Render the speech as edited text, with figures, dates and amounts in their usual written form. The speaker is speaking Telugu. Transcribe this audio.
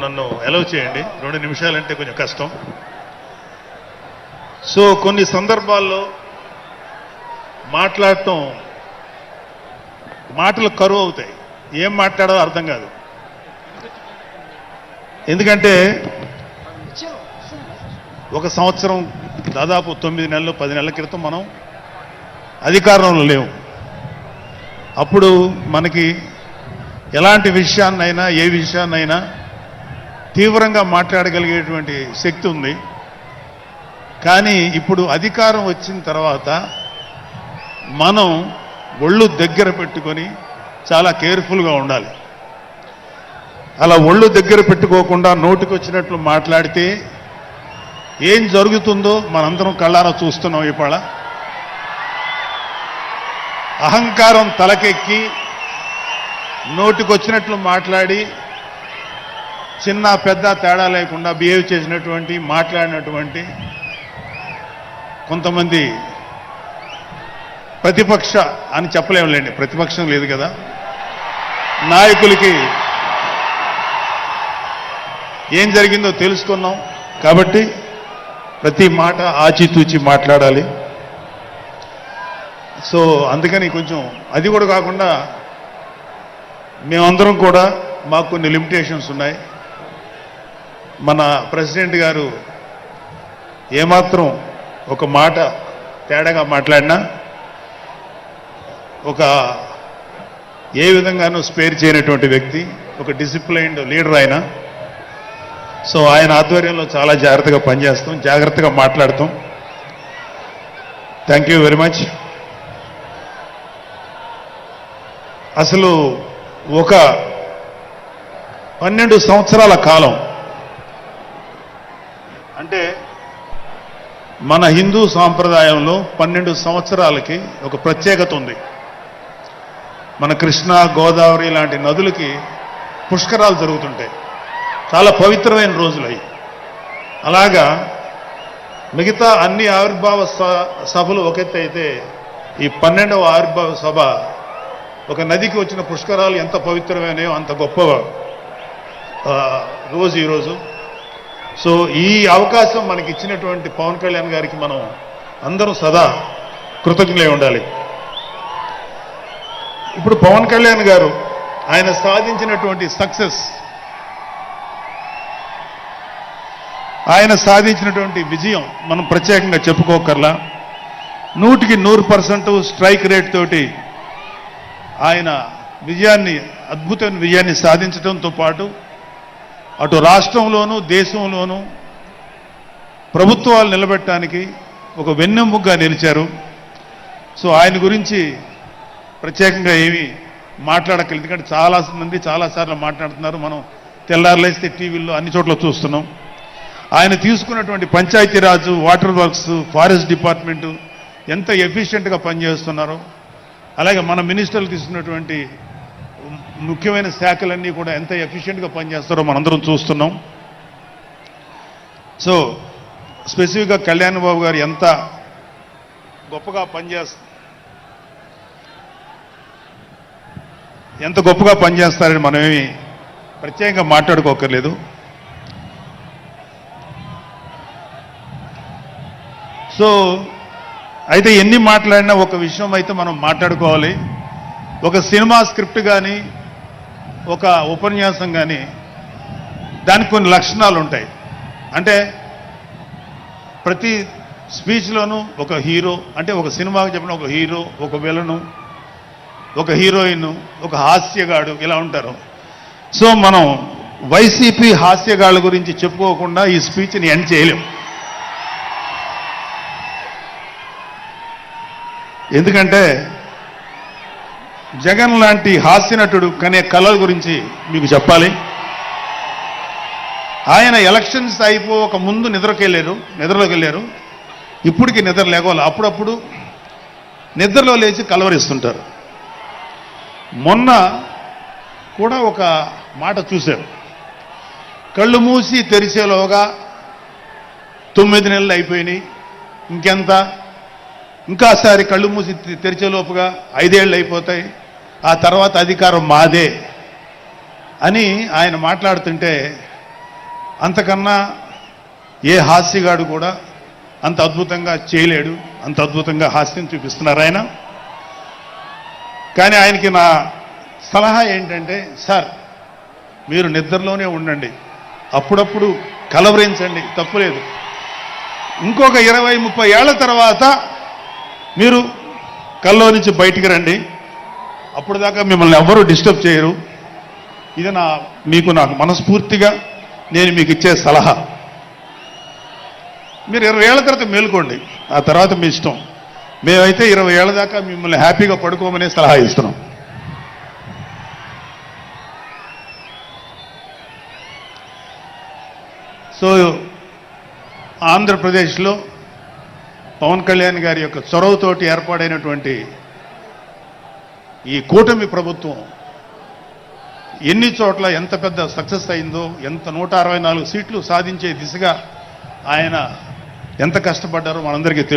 నన్ను అలౌ చేయండి 2 నిమిషాలంటే కొంచెం కష్టం. సో కొన్ని సందర్భాల్లో మాట్లాడటం మాటలు కరువు అవుతాయి, ఏం మాట్లాడాలో అర్థం కాదు. ఎందుకంటే ఒక సంవత్సరం దాదాపు 9 నెలలు 10 నెలల క్రితం మనం అధికారంలో లేవు. అప్పుడు మనకి ఎలాంటి విషయాన్నైనా ఏ విషయాన్నైనా తీవ్రంగా మాట్లాడగలిగేటువంటి శక్తి ఉంది. కానీ ఇప్పుడు అధికారం వచ్చిన తర్వాత మనం ఒళ్ళు దగ్గర పెట్టుకొని చాలా కేర్ఫుల్గా ఉండాలి. అలా ఒళ్ళు దగ్గర పెట్టుకోకుండా నోటికొచ్చినట్లు మాట్లాడితే ఏం జరుగుతుందో మనందరం కళ్ళారా చూస్తున్నాం. ఇవాళ అహంకారం తలకెక్కి నోటికొచ్చినట్లు మాట్లాడి చిన్న పెద్ద తేడా లేకుండా బిహేవ్ చేసినటువంటి మాట్లాడినటువంటి కొంతమంది ప్రతిపక్ష అని చెప్పలేములేండి, ప్రతిపక్షం లేదు కదా, నాయకులకి ఏం జరిగిందో తెలుసుకున్నాం. కాబట్టి ప్రతి మాట ఆచితూచి మాట్లాడాలి. సో అందుకని కొంచెం అది కూడా కాకుండా మేమందరం కూడా మాకు కొన్ని లిమిటేషన్స్ ఉన్నాయి. మన ప్రెసిడెంట్ గారు ఏమాత్రం ఒక మాట తేడాగా మాట్లాడినా ఒక ఏ విధంగానూ స్పేర్ చేయనటువంటి వ్యక్తి, ఒక డిసిప్లైన్డ్ లీడర్ ఆయన. సో ఆయన ఆధ్వర్యంలో చాలా జాగ్రత్తగా పనిచేస్తాం, జాగ్రత్తగా మాట్లాడతాం. Thank you very much. అసలు ఒక 12 సంవత్సరాల కాలం అంటే మన హిందూ సాంప్రదాయంలో 12 సంవత్సరాలకి ఒక ప్రత్యేకత ఉంది. మన కృష్ణ గోదావరి లాంటి నదులకి పుష్కరాలు జరుగుతుంటాయి, చాలా పవిత్రమైన రోజులు అవి. అలాగా మిగతా అన్ని ఆవిర్భావ సభలు ఒక ఎత్తు అయితే ఈ 12వ ఆవిర్భావ సభ ఒక నదికి వచ్చిన పుష్కరాలు ఎంత పవిత్రమైనయో అంత గొప్ప రోజు ఈరోజు. సో ఈ అవకాశం మనకి ఇచ్చినటువంటి పవన్ కళ్యాణ్ గారికి మనం అందరం సదా కృతజ్ఞులై ఉండాలి. ఇప్పుడు పవన్ కళ్యాణ్ గారు ఆయన సాధించినటువంటి సక్సెస్, ఆయన సాధించినటువంటి విజయం మనం ప్రత్యేకంగా చెప్పుకోకర్లా. 100కి 100% స్ట్రైక్ రేట్ తోటి ఆయన విజయాన్ని, అద్భుతమైన విజయాన్ని సాధించడంతో పాటు అటు రాష్ట్రంలోనూ దేశంలోనూ ప్రభుత్వాలు నిలబెట్టడానికి ఒక వెన్నెముగ్గా నిలిచారు. సో ఆయన గురించి ప్రత్యేకంగా ఏమీ మాట్లాడక్కర్లేదు, ఎందుకంటే చాలామంది చాలాసార్లు మాట్లాడుతున్నారు. మనం తెల్లారులేస్తే టీవీల్లో అన్ని చోట్ల చూస్తున్నాం. ఆయన తీసుకున్నటువంటి Panchayati Raj, water works, forest department ఎంత ఎఫిషియెంట్గా పనిచేస్తున్నారో, అలాగే మన మినిస్టర్లు తీసుకున్నటువంటి ముఖ్యమైన శాఖలన్నీ కూడా ఎంత ఎఫిషియెంట్గా పనిచేస్తారో మనందరం చూస్తున్నాం. సో స్పెసిఫిక్గా కళ్యాణ్ బాబు గారు ఎంత గొప్పగా పనిచేస్తారని మనమేమి ప్రత్యేకంగా మాట్లాడుకోకర్లేదు. సో అయితే ఎన్ని మాట్లాడినా ఒక విషయం అయితే మనం మాట్లాడుకోవాలి. ఒక సినిమా స్క్రిప్ట్ కానీ ఒక ఉపన్యాసం కానీ దానికి కొన్ని లక్షణాలు ఉంటాయి. అంటే ప్రతి స్పీచ్లోనూ ఒక హీరో, అంటే ఒక సినిమాకి చెప్పిన ఒక హీరో, ఒక విలను, ఒక హీరోయిన్, ఒక హాస్యగాడు, ఇలా ఉంటారు. సో మనం వైసీపీ హాస్యగాళ్ళ గురించి చెప్పుకోకుండా ఈ స్పీచ్ని ఎండ్ చేయలేం. ఎందుకంటే జగన్ లాంటి హాస్యనటుడు కనే కళల గురించి మీకు చెప్పాలి. ఆయన ఎలక్షన్స్ అయిపోక ముందు నిద్రలోకి వెళ్ళారు. ఇప్పటికి నిద్ర లేవాలి. అప్పుడప్పుడు నిద్రలో లేచి కలవరిస్తుంటారు. మొన్న కూడా ఒక మాట చూశారు, కళ్ళు మూసి తెరిచేలోగా 9 నెలలు అయిపోయినాయి, ఇంకెంత, ఇంకాసారి కళ్ళు మూసి తెరిచేలోపుగా 5 ఏళ్ళు అయిపోతాయి, ఆ తర్వాత అధికారం మాదే అని ఆయన మాట్లాడుతుంటే అంతకన్నా ఏ హాస్యగాడు కూడా అంత అద్భుతంగా చేయలేడు, అంత అద్భుతంగా హాస్యం చూపిస్తున్నారు ఆయన. కానీ ఆయనకి నా సలహా ఏంటంటే, సార్ మీరు నిద్రలోనే ఉండండి, అప్పుడప్పుడు కలవరించండి, తప్పులేదు. ఇంకొక 20-30 ఏళ్ల తర్వాత మీరు కల్లో నుంచి బయటికి రండి, అప్పుడు దాకా మిమ్మల్ని ఎవ్వరూ డిస్టర్బ్ చేయరు. ఇది నాకు మనస్ఫూర్తిగా నేను మీకు ఇచ్చే సలహా. మీరు 20 ఏళ్ల తర్వాత మేలుకోండి, ఆ తర్వాత మీ ఇష్టం. మేమైతే 20 ఏళ్ల దాకా మిమ్మల్ని హ్యాపీగా పడుకోమనే సలహా ఇస్తున్నాం. సో ఆంధ్రప్రదేశ్లో పవన్ కళ్యాణ్ గారి యొక్క చొరవతోటి ఏర్పాడైనటువంటి ఈ కూటమి ప్రభుత్వం ఎన్ని చోట్ల ఎంత పెద్ద సక్సెస్ అయిందో, ఎంత 164 సీట్లు సాధించే దిశగా ఆయన ఎంత కష్టపడ్డారో మనందరికీ తెలుసు.